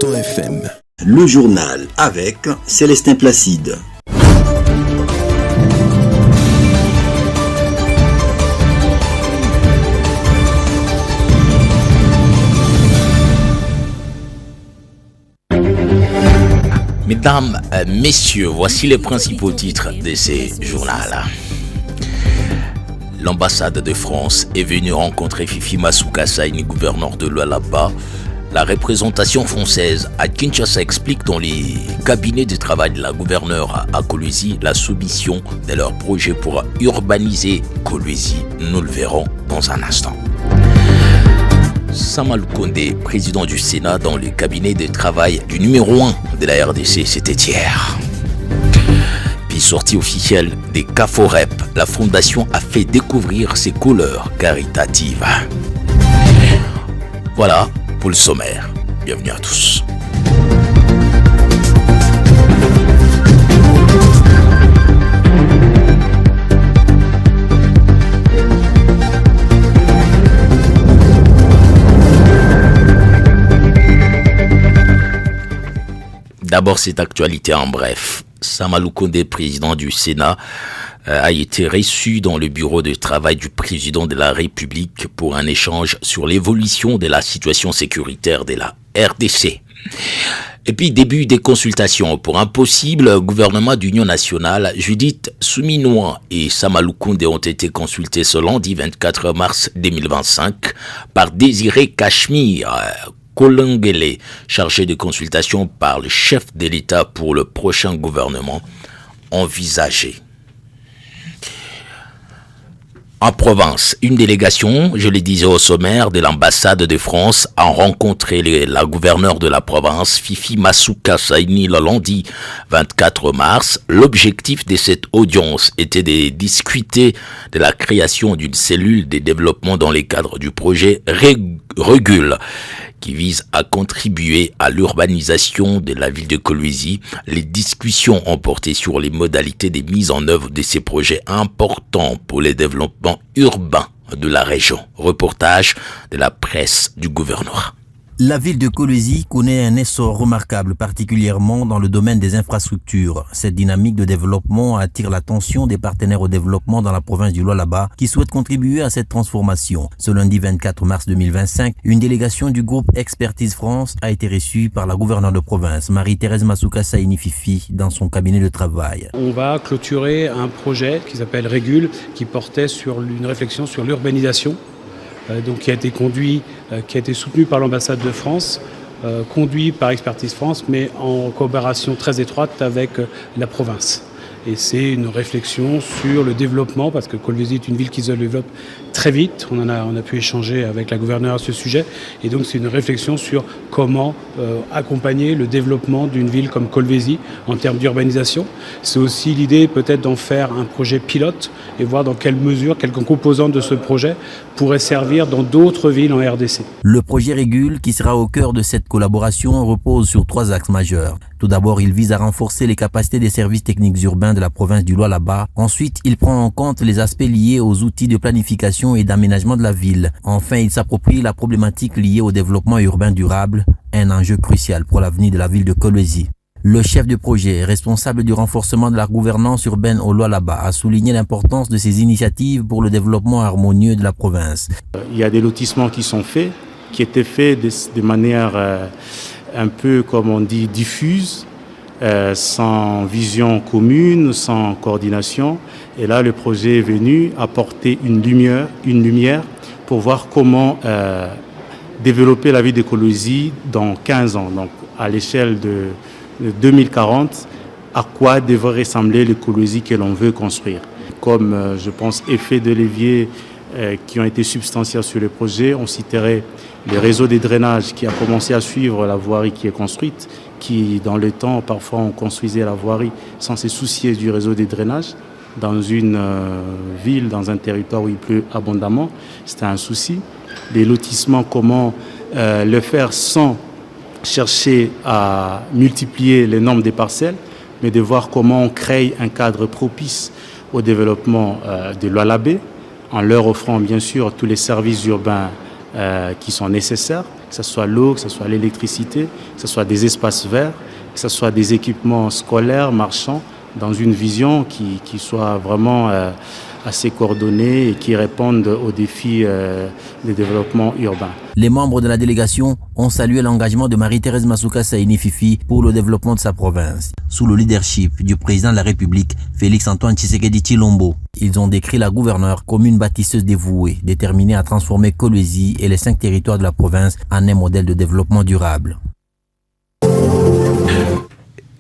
Temps FM. Le journal avec Célestin Placide. Mesdames, messieurs, voici les principaux titres de ces journaux. L'ambassade de France est venue rencontrer Fifi Masuka Saini, gouverneur de Lualaba. La représentation française à Kinshasa explique dans les cabinets de travail de la gouverneure à Kolwezi la soumission de leur projet pour urbaniser Kolwezi. Nous le verrons dans un instant. Samalou Kondé, président du Sénat dans le cabinet de travail du numéro 1 de la RDC, c'était hier. Puis sortie officielle des CAFOREP, la fondation a fait découvrir ses couleurs caritatives. Voilà pour le sommaire. Bienvenue à tous. D'abord, cette actualité en bref. Samalou Kondé, président du Sénat, a été reçu dans le bureau de travail du président de la République pour un échange sur l'évolution de la situation sécuritaire de la RDC. Et puis, début des consultations pour un possible gouvernement d'union nationale. Judith Souminois et Samalou Kondé ont été consultés ce lundi 24 mars 2025 par Désiré Cachemire Kolengele, chargé de consultation par le chef de l'État pour le prochain gouvernement envisagé. En province, une délégation, je le disais au sommaire, de l'ambassade de France a rencontré la gouverneure de la province, Fifi Masuka Saini, le lundi 24 mars. L'objectif de cette audience était de discuter de la création d'une cellule de développement dans le cadre du projet Regule, qui vise à contribuer à l'urbanisation de la ville de Kolwezi. Les discussions ont porté sur les modalités de mise en œuvre de ces projets importants pour le développement urbain de la région. Reportage de la presse du gouvernorat. La ville de Kolwezi connaît un essor remarquable, particulièrement dans le domaine des infrastructures. Cette dynamique de développement attire l'attention des partenaires au développement dans la province du Lualaba qui souhaitent contribuer à cette transformation. Ce lundi 24 mars 2025, une délégation du groupe Expertise France a été reçue par la gouverneure de province, Marie-Thérèse Masuka Saini Fifi, dans son cabinet de travail. On va clôturer un projet qui s'appelle Régule, qui portait sur une réflexion sur l'urbanisation. Donc qui a été soutenu par l'ambassade de France, conduit par Expertise France, mais en coopération très étroite avec la province. Et c'est une réflexion sur le développement, parce que Kolwezi est une ville qui se développe très vite. On a pu échanger avec la gouverneure à ce sujet. Et donc c'est une réflexion sur comment accompagner le développement d'une ville comme Kolwezi en termes d'urbanisation. C'est aussi l'idée peut-être d'en faire un projet pilote et voir dans quelle mesure, quelques composantes de ce projet pourraient servir dans d'autres villes en RDC. Le projet Régule, qui sera au cœur de cette collaboration, repose sur 3 axes majeurs. Tout d'abord, il vise à renforcer les capacités des services techniques urbains de la province du Lualaba. Ensuite, il prend en compte les aspects liés aux outils de planification et d'aménagement de la ville. Enfin, il s'approprie la problématique liée au développement urbain durable, un enjeu crucial pour l'avenir de la ville de Kolwezi. Le chef de projet, responsable du renforcement de la gouvernance urbaine au Lualaba, a souligné l'importance de ces initiatives pour le développement harmonieux de la province. Il y a des lotissements qui sont faits, qui étaient faits de manière un peu, comme on dit, diffuse, sans vision commune, sans coordination. Et là, le projet est venu apporter une lumière pour voir comment développer la ville de Kolwezi dans 15 ans. Donc, à l'échelle de 2040, à quoi devrait ressembler le Kolwezi que l'on veut construire. Comme, je pense, effet de levier qui ont été substantiels sur le projet, on citerait le réseau de drainage qui a commencé à suivre la voirie qui est construite, qui, dans le temps, parfois, on construisait la voirie sans se soucier du réseau de drainage. Dans une ville, dans un territoire où il pleut abondamment, c'était un souci. Les lotissements, comment le faire sans chercher à multiplier les nombres des parcelles, mais de voir comment on crée un cadre propice au développement de l'Ualaba, en leur offrant bien sûr tous les services urbains qui sont nécessaires, que ce soit l'eau, que ce soit l'électricité, que ce soit des espaces verts, que ce soit des équipements scolaires, marchands, dans une vision qui soit vraiment assez coordonnée et qui répondent aux défis des développements urbains. Les membres de la délégation ont salué l'engagement de Marie-Thérèse Masuka Saini Fifi pour le développement de sa province, sous le leadership du président de la République, Félix-Antoine Tshisekedi Tshilombo. Ils ont décrit la gouverneure comme une bâtisseuse dévouée, déterminée à transformer Kolwezi et les 5 territoires de la province en un modèle de développement durable.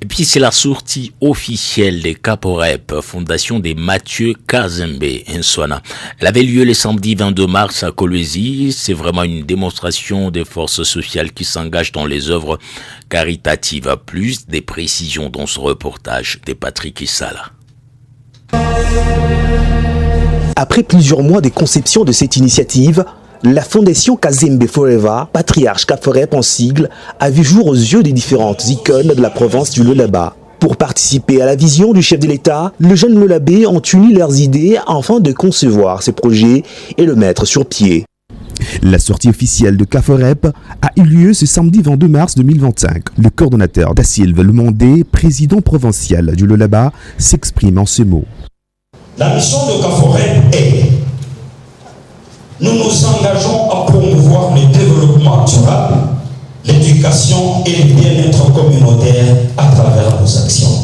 Et puis c'est la sortie officielle des Caporep, fondation des Mathieu Kazembe Nswana. Elle avait lieu le samedi 22 mars à Kolwezi. C'est vraiment une démonstration des forces sociales qui s'engagent dans les œuvres caritatives. Plus des précisions dans ce reportage de Patrick Issala. Après plusieurs mois de conception de cette initiative, la fondation Kazembe Forever, patriarche Caforep en sigle, a vu jour aux yeux des différentes icônes de la province du Lualaba. Pour participer à la vision du chef de l'État, les jeunes Lualabais ont uni leurs idées afin de concevoir ces projets et le mettre sur pied. La sortie officielle de Caforep a eu lieu ce samedi 22 mars 2025. Le coordonnateur d'Assilve Lemondé, président provincial du Lualaba, s'exprime en ces mots. La mission de Caforep est: nous nous engageons à promouvoir le développement durable, l'éducation et le bien-être communautaire à travers nos actions.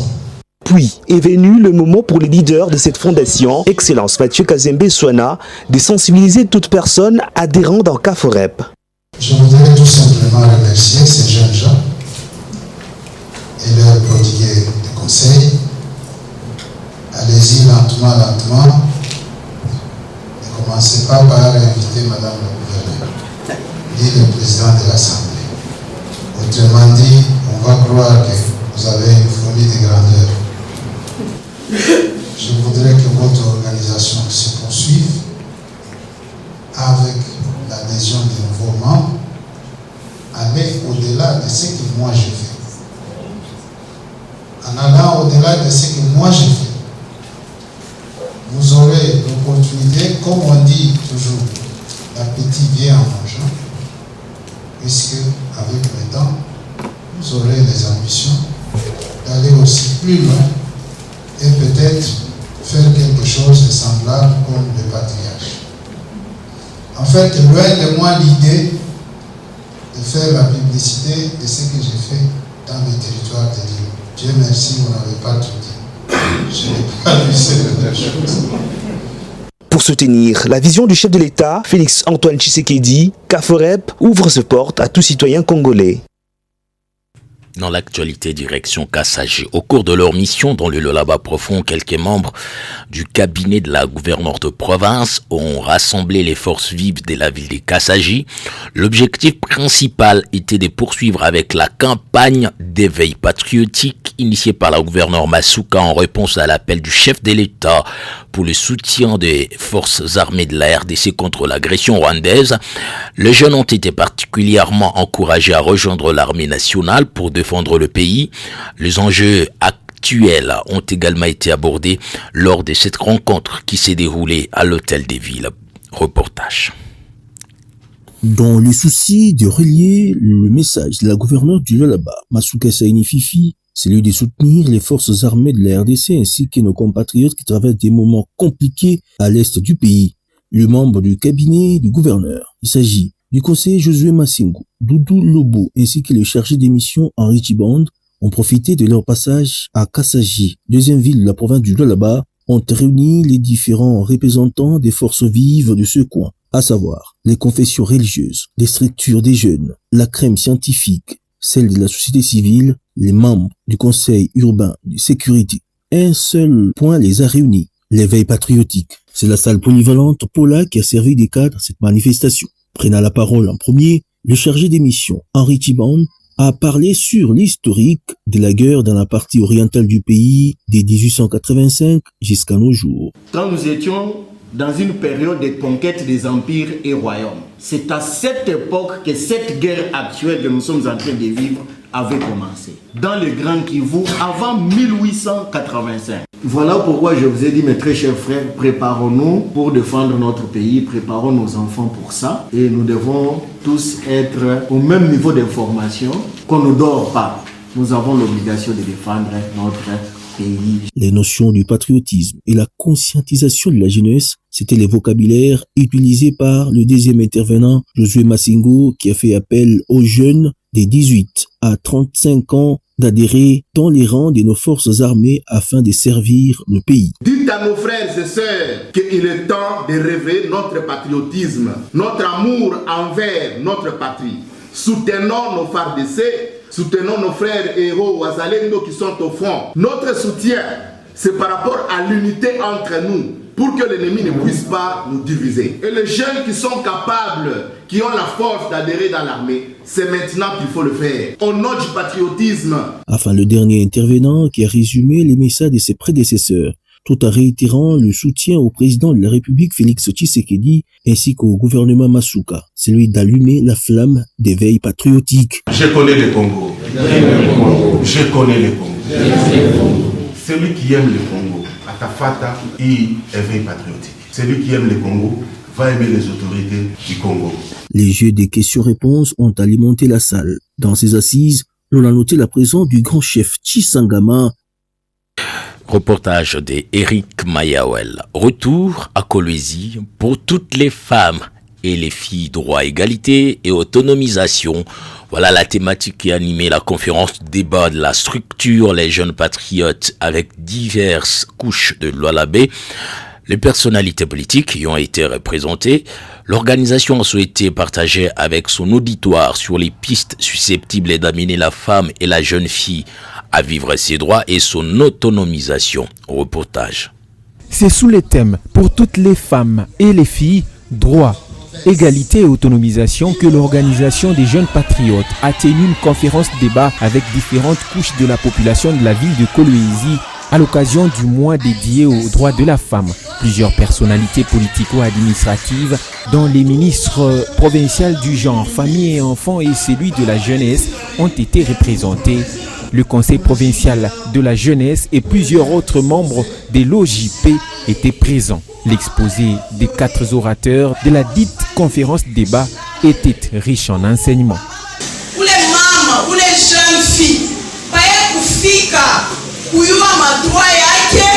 Puis est venu le moment pour les leaders de cette fondation, Excellence Mathieu Kazembe Nswana, de sensibiliser toute personne adhérente dans Caforep. Je voudrais tout simplement remercier ces jeunes gens et leur prodiguer des conseils. Allez-y lentement, lentement. Ne commencez pas par inviter Madame la gouverneure, ni le président de l'Assemblée. Autrement dit, on va croire que vous avez une folie de grandeur. Je voudrais que votre organisation se poursuive avec l'adhésion des nouveaux membres, aller au-delà de ce que moi j'ai fait. En allant au-delà de ce que moi j'ai fait, vous aurez l'opportunité, comme on dit toujours, l'appétit vient en mangeant, puisque avec le temps, vous aurez les ambitions d'aller aussi plus loin et peut-être faire quelque chose de semblable comme le patriarche. En fait, loin de moi l'idée de faire la publicité de ce que j'ai fait dans le territoire de l'île. Dieu merci, vous n'avez pas tout dit. Je n'ai pas vu cette chose. Pour soutenir la vision du chef de l'État, Félix-Antoine Tshisekedi, Caforep ouvre ses portes à tout citoyen congolais. Dans l'actualité, direction Kassaji. Au cours de leur mission dans le Lualaba profond, quelques membres du cabinet de la gouverneure de province ont rassemblé les forces vives de la ville de Kassaji. L'objectif principal était de poursuivre avec la campagne d'éveil patriotique initiée par la gouverneure Masuka en réponse à l'appel du chef de l'État pour le soutien des forces armées de la RDC contre l'agression rwandaise. Les jeunes ont été particulièrement encouragés à rejoindre l'armée nationale pour défendre le pays. Les enjeux actuels ont également été abordés lors de cette rencontre qui s'est déroulée à l'Hôtel des Villes. Reportage. Dans le souci de relier le message de la gouverneure du Lualaba, Masuka Saini Fifi, celui de soutenir les forces armées de la RDC ainsi que nos compatriotes qui traversent des moments compliqués à l'est du pays, le membre du cabinet du gouverneur. Il s'agit du conseiller Josué Massingo, Doudou Lobo ainsi que le chargé des missions Henri Chiband ont profité de leur passage à Kassaji, deuxième ville de la province du Lualaba, ont réuni les différents représentants des forces vives de ce coin, à savoir les confessions religieuses, les structures des jeunes, la crème scientifique, celle de la société civile, les membres du conseil urbain de sécurité. Un seul point les a réunis, l'éveil patriotique. C'est la salle polyvalente Paula qui a servi de cadre à cette manifestation. Prenant la parole en premier, le chargé des missions, Henri Chiband, a parlé sur l'historique de la guerre dans la partie orientale du pays de 1885 jusqu'à nos jours. Quand nous étions dans une période de conquête des empires et royaumes, c'est à cette époque que cette guerre actuelle que nous sommes en train de vivre avait commencé dans le Grand Kivu avant 1885. Voilà pourquoi je vous ai dit, mes très chers frères, préparons-nous pour défendre notre pays, préparons nos enfants pour ça. Et nous devons tous être au même niveau d'information, qu'on ne dort pas. Nous avons l'obligation de défendre notre pays. Les notions du patriotisme et la conscientisation de la jeunesse, c'était les vocabulaires utilisés par le deuxième intervenant, Josué Massingo, qui a fait appel aux jeunes des 18 à 35 ans d'adhérer dans les rangs de nos forces armées afin de servir le pays. Dites à nos frères et sœurs qu'il est temps de révéler notre patriotisme, notre amour envers notre patrie. Soutenons nos FARDC, soutenons nos frères héros Wazalendo qui sont au front. Notre soutien, c'est par rapport à l'unité entre nous, pour que l'ennemi ne puisse pas nous diviser. Et les jeunes qui sont capables, qui ont la force d'adhérer dans l'armée, c'est maintenant qu'il faut le faire, au nom du patriotisme. Enfin, le dernier intervenant qui a résumé les messages de ses prédécesseurs, tout en réitérant le soutien au président de la République Félix Tshisekedi ainsi qu'au gouvernement Masuka, celui d'allumer la flamme d'éveil patriotique. Je connais le Congo. Je connais le Congo. Celui qui aime le Congo, Atafata, il éveille patriotique. Celui qui aime le Congo va aimer les autorités du Congo. Les jeux des questions-réponses ont alimenté la salle. Dans ces assises, l'on a noté la présence du grand chef Tshisangama. Reportage d'Éric Mayawel. Retour à Kolwezi pour toutes les femmes et les filles, droit, égalité et autonomisation. Voilà la thématique qui a animé la conférence débat de la structure Les Jeunes Patriotes avec diverses couches de l'Oualabé. Les personnalités politiques y ont été représentées. L'organisation a souhaité partager avec son auditoire sur les pistes susceptibles d'amener la femme et la jeune fille à vivre ses droits et son autonomisation. Reportage. C'est sous les thèmes pour toutes les femmes et les filles, droits, égalité et autonomisation que l'organisation des jeunes patriotes a tenu une conférence débat avec différentes couches de la population de la ville de Kolwezi à l'occasion du mois dédié aux droits de la femme. Plusieurs personnalités politico-administratives, dont les ministres provinciaux du genre, famille et enfants et celui de la jeunesse, ont été représentés. Le conseil provincial de la jeunesse et plusieurs autres membres de l'OJP étaient présents. L'exposé des 4 orateurs de la dite conférence débat était riche en enseignements. Pour les mamans, pour les jeunes filles, pas kufika kuyua madroit yake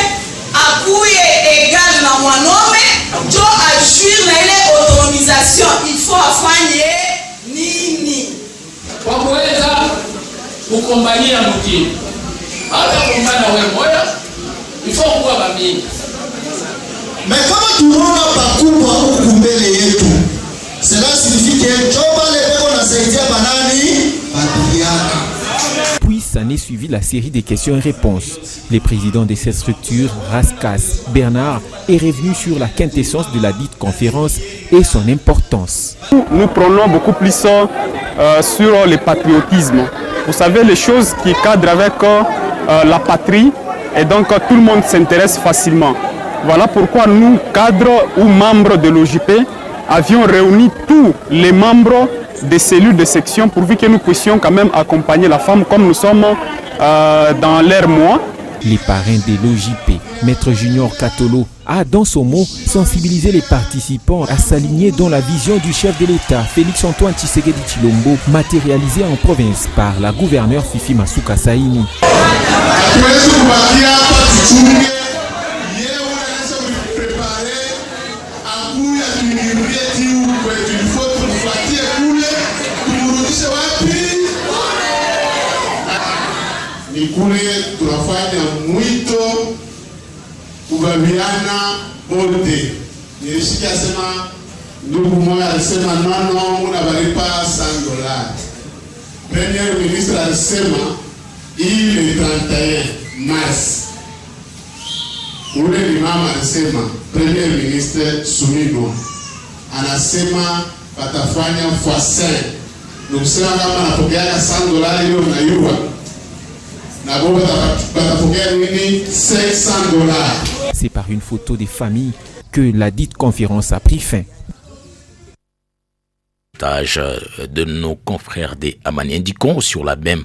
akuye égal na mwanaume jo ajure na ile autonomisation il faut afanye nini kwa kuweza kukombania mkini hata kumbana wewe moya il faut kuwa bamingi. Mais kama tunaona pakubwa huku mbele yetu, cela signifie que joba leo nasaidia banani batuliana. Puis s'en est suivi la série des questions et réponses. Le président de cette structure, Raskas Bernard, est revenu sur la quintessence de la dite conférence et son importance. Nous prenons beaucoup plus sur le patriotisme. Vous savez, les choses qui cadrent avec la patrie, et donc tout le monde s'intéresse facilement. Voilà pourquoi nous, cadres ou membres de l'OJP, avions réuni tous les membres des cellules de section pourvu que nous puissions quand même accompagner la femme comme nous sommes dans leur mois. Les parrains de l'OJP, Maître Junior Katolo, a dans son mot sensibilisé les participants à s'aligner dans la vision du chef de l'État, Félix-Antoine Tshisekedi Tshilombo, matérialisée en province par la gouverneure Fifi Masuka Saini. Kule tunafanya mwito kugawiana wote. Nilisikia sema ndugu mmoja alisema nono mnabalipa $100. Premier ministre alisema ile 31 mars. Ule ni mama alisema Premier ministre Sumino anasema watafanya x5. Ndio kama anapokea $100 hiyo na yua. C'est par une photo des familles que la dite conférence a pris fin. De nos confrères des Amani. Indiquons sur la même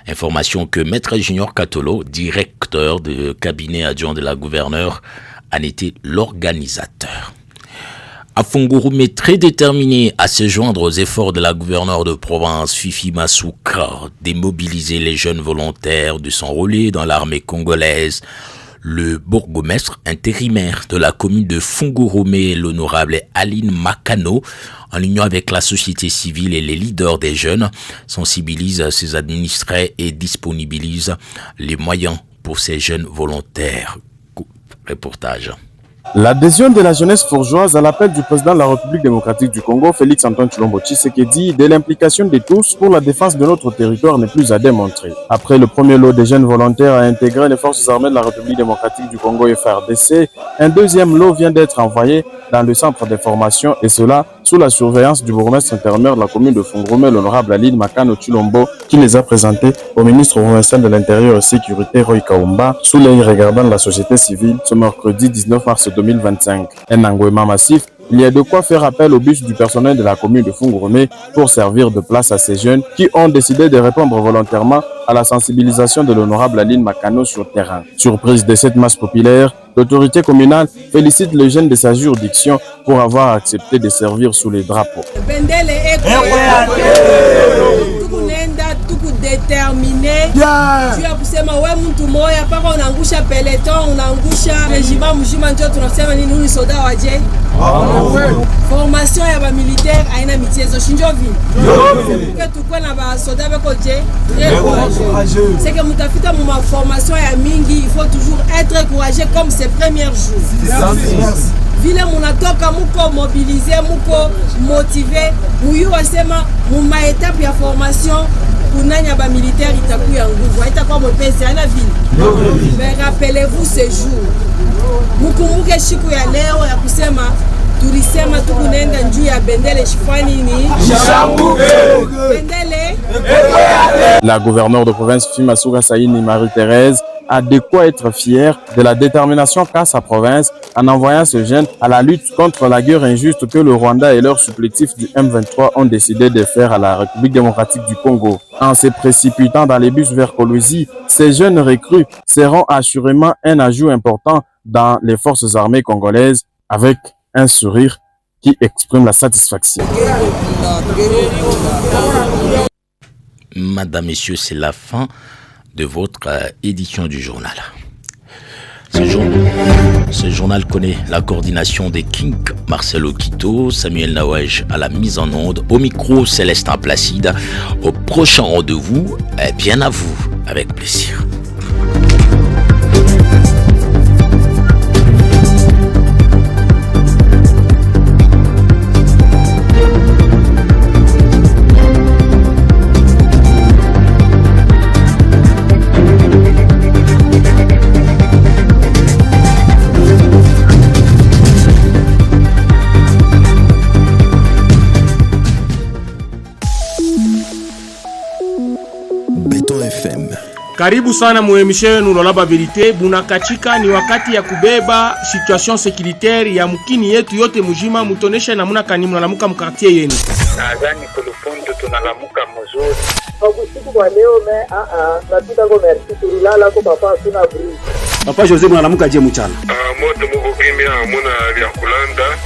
information que Maître Junior Katolo, directeur de cabinet adjoint de la gouverneure, en était l'organisateur. Afungurume, très déterminé à se joindre aux efforts de la gouverneure de province Fifi Masuka, démobiliser les jeunes volontaires de s'enrôler dans l'armée congolaise, le bourgmestre intérimaire de la commune de Fungurume, l'honorable Aline Makano, en union avec la société civile et les leaders des jeunes, sensibilise ses administrés et disponibilise les moyens pour ces jeunes volontaires. Reportage. L'adhésion de la jeunesse bourgeoise à l'appel du président de la République démocratique du Congo, Félix Antoine Tshilombo Tshisekedi, de l'implication de tous pour la défense de notre territoire n'est plus à démontrer. Après le premier lot des jeunes volontaires à intégrer les forces armées de la République démocratique du Congo FARDC, un deuxième lot vient d'être envoyé dans le centre de formation et cela sous la surveillance du bourgmestre intérimaire de la commune de Fungurume, l'honorable Aline Makano Tshilombo, qui les a présentés au ministre provincial de l'Intérieur et Sécurité, Roy Kaumba, sous l'œil regardant de la société civile ce mercredi 19 mars 2025. Un engouement massif, il y a de quoi faire appel au bus du personnel de la commune de Fungurume pour servir de place à ces jeunes qui ont décidé de répondre volontairement à la sensibilisation de l'honorable Aline Makano sur terrain. Surprise de cette masse populaire, l'autorité communale félicite les jeunes de sa juridiction pour avoir accepté de servir sous les drapeaux. Déterminé tu as kusema we mtu moya paka unaangusha peloton unaangusha régiment mzima ndio tunasema ni nini soda waje formation ya ba militaire aina michezo shinjovi que tukwe na ba soda beko je c'est que mutafita mu formation ya mingi il faut toujours être courageux comme ces premiers jours vile munatoka muko mobiliser muko motiver muyu wasema mu ma étape ya formation kunanya ba militaire itakuya nguvu haitakuwa mwepesi ana vile mais rappelez-vous ce jour mukumbuke siku ya leo ya kusema tulisema tukunenda njuu ya bendele shifani ni bendele. La gouverneure de province Fifi Masuka Saini Marie-Thérèse a de quoi être fière de la détermination qu'a sa province en envoyant ce jeune à la lutte contre la guerre injuste que le Rwanda et leurs supplétifs du M23 ont décidé de faire à la République démocratique du Congo. En se précipitant dans les bus vers Kolwezi, ces jeunes recrues seront assurément un ajout important dans les forces armées congolaises avec un sourire qui exprime la satisfaction. Madame, Messieurs, c'est la fin de votre édition du journal. Ce journal connaît la coordination des King, Marcelo Quito, Samuel Nawaj à la mise en onde, au micro Célestin Placide. Au prochain rendez-vous, bien à vous, avec plaisir. Karibu sana muemishe wenu Lolaba Verite. Bunakatika ni wakati ya kubeba situation securitaire ya mkini yetu yote mujima. Mutonesha namuna kani mnalamuka mkartie yenu. Nadhani kulufundu tunalamuka mzuri. Kusiku kwa leo natuta go merci tulala ko papa tuna bri. Papa Jose mnalamuka je mchana. Moto muko kimia muna ya kulanda.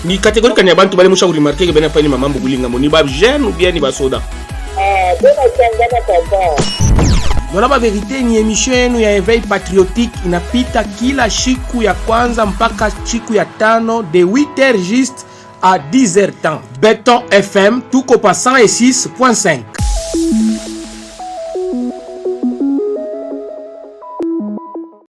Ni kategorika ni abantu bale mushauri marke bena pa ni mamambo kulinga mo ni ba jeune ou bien ni ba soda. Bona changana papa. Lolaba Verite ni emission yenu ya éveil patriotique inapita kila siku ya kwanza mpaka siku ya tano de 8h juste à 10h temps. Béton FM tuko pa 106.5.